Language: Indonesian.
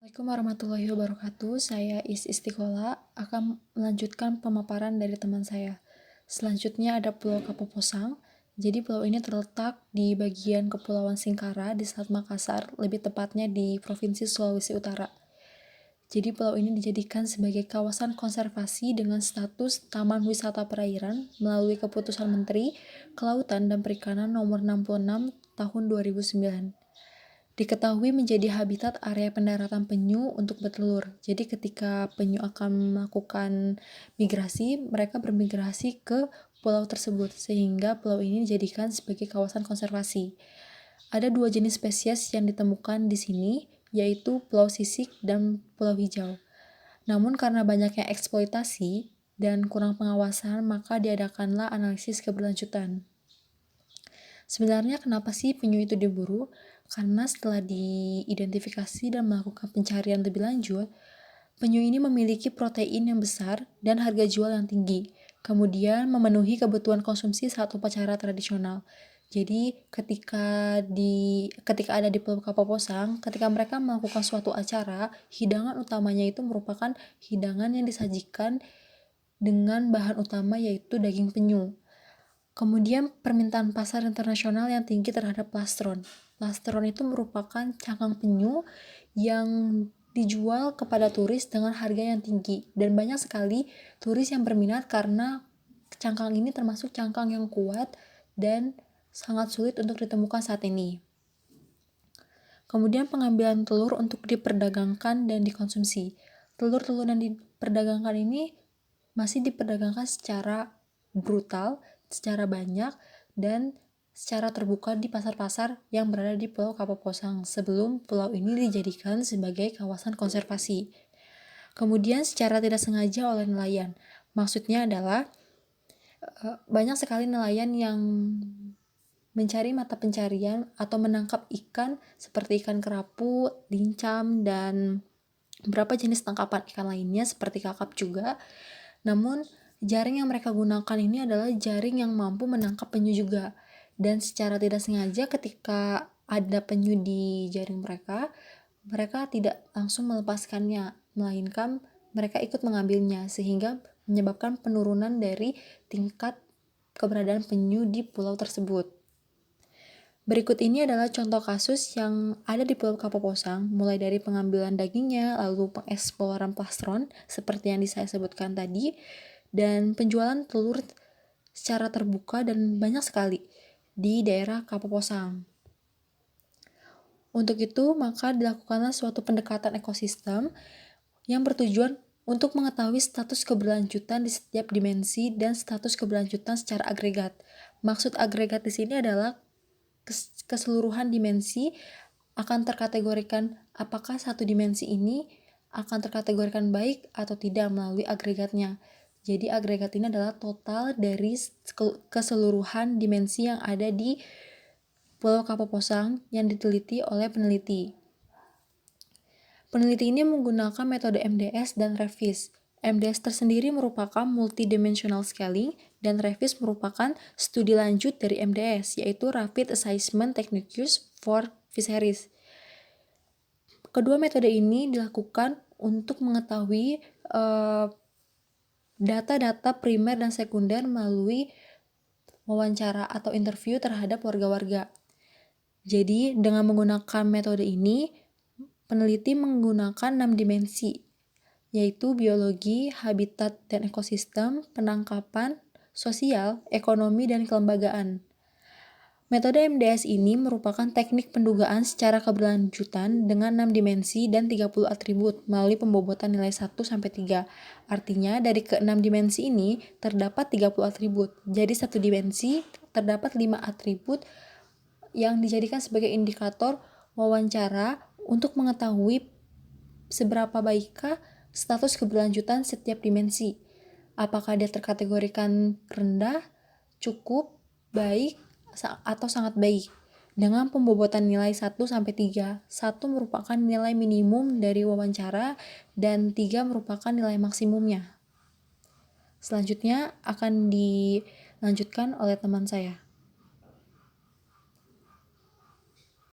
Assalamualaikum warahmatullahi wabarakatuh. Saya Istiqola akan melanjutkan pemaparan dari teman saya. Selanjutnya ada Pulau Kapoposang. Jadi pulau ini terletak di bagian Kepulauan Singkara di Selat Makassar, lebih tepatnya di Provinsi Sulawesi Utara. Jadi pulau ini dijadikan sebagai kawasan konservasi dengan status Taman Wisata Perairan melalui Keputusan Menteri Kelautan dan Perikanan Nomor 66 Tahun 2009. Diketahui menjadi habitat area pendaratan penyu untuk bertelur. Jadi ketika penyu akan melakukan migrasi, mereka bermigrasi ke pulau tersebut, sehingga pulau ini dijadikan sebagai kawasan konservasi. Ada 2 jenis spesies yang ditemukan di sini, yaitu pulau sisik dan pulau hijau. Namun karena banyaknya eksploitasi dan kurang pengawasan, maka diadakanlah analisis keberlanjutan. Sebenarnya kenapa sih penyu itu diburu? Karena setelah diidentifikasi dan melakukan pencarian lebih lanjut, penyu ini memiliki protein yang besar dan harga jual yang tinggi, kemudian memenuhi kebutuhan konsumsi saat upacara tradisional. Jadi ketika ada di Pulau Kapoposang, ketika mereka melakukan suatu acara, hidangan utamanya itu merupakan hidangan yang disajikan dengan bahan utama yaitu daging penyu. Kemudian permintaan pasar internasional yang tinggi terhadap plastron. Plastron itu merupakan cangkang penyu yang dijual kepada turis dengan harga yang tinggi, dan banyak sekali turis yang berminat karena cangkang ini termasuk cangkang yang kuat dan sangat sulit untuk ditemukan saat ini. Kemudian pengambilan telur untuk diperdagangkan dan dikonsumsi. Telur-telur yang diperdagangkan ini masih diperdagangkan secara brutal, secara banyak, dan secara terbuka di pasar-pasar yang berada di Pulau Kapoposang sebelum pulau ini dijadikan sebagai kawasan konservasi. Kemudian secara tidak sengaja oleh nelayan. Maksudnya adalah banyak sekali nelayan yang mencari mata pencarian atau menangkap ikan seperti ikan kerapu, lincam, dan beberapa jenis tangkapan ikan lainnya seperti kakap juga. Namun jaring yang mereka gunakan ini adalah jaring yang mampu menangkap penyu juga. Dan secara tidak sengaja ketika ada penyu di jaring mereka tidak langsung melepaskannya, melainkan mereka ikut mengambilnya, sehingga menyebabkan penurunan dari tingkat keberadaan penyu di pulau tersebut. Berikut ini adalah contoh kasus yang ada di Pulau Kapoposang, mulai dari pengambilan dagingnya, lalu pengeksploran plastron seperti yang saya sebutkan tadi, dan penjualan telur secara terbuka dan banyak sekali di daerah Kapoposang. Untuk itu, maka dilakukanlah suatu pendekatan ekosistem yang bertujuan untuk mengetahui status keberlanjutan di setiap dimensi dan status keberlanjutan secara agregat. Maksud agregat di sini adalah keseluruhan dimensi akan terkategorikan apakah satu dimensi ini akan terkategorikan baik atau tidak melalui agregatnya. Jadi agregat ini adalah total dari keseluruhan dimensi yang ada di Pulau Kapoposang yang diteliti oleh peneliti. Peneliti ini menggunakan metode MDS dan REVIS. MDS tersendiri merupakan multidimensional scaling dan REVIS merupakan studi lanjut dari MDS, yaitu Rapid Assessment Techniques for Fisheries. Kedua metode ini dilakukan untuk mengetahui data-data primer dan sekunder melalui wawancara atau interview terhadap warga-warga. Jadi dengan menggunakan metode ini, peneliti menggunakan 6 dimensi, yaitu biologi, habitat dan ekosistem, penangkapan, sosial, ekonomi, dan kelembagaan. Metode MDS ini merupakan teknik pendugaan secara keberlanjutan dengan 6 dimensi dan 30 atribut melalui pembobotan nilai 1-3. Artinya dari ke-6 dimensi ini terdapat 30 atribut. Jadi satu dimensi terdapat 5 atribut yang dijadikan sebagai indikator wawancara untuk mengetahui seberapa baikkah status keberlanjutan setiap dimensi. Apakah dia terkategorikan rendah, cukup, baik, atau sangat baik. Dengan pembobotan nilai 1-3. 1 merupakan nilai minimum dari wawancara dan 3 merupakan nilai maksimumnya. Selanjutnya akan dilanjutkan oleh teman saya.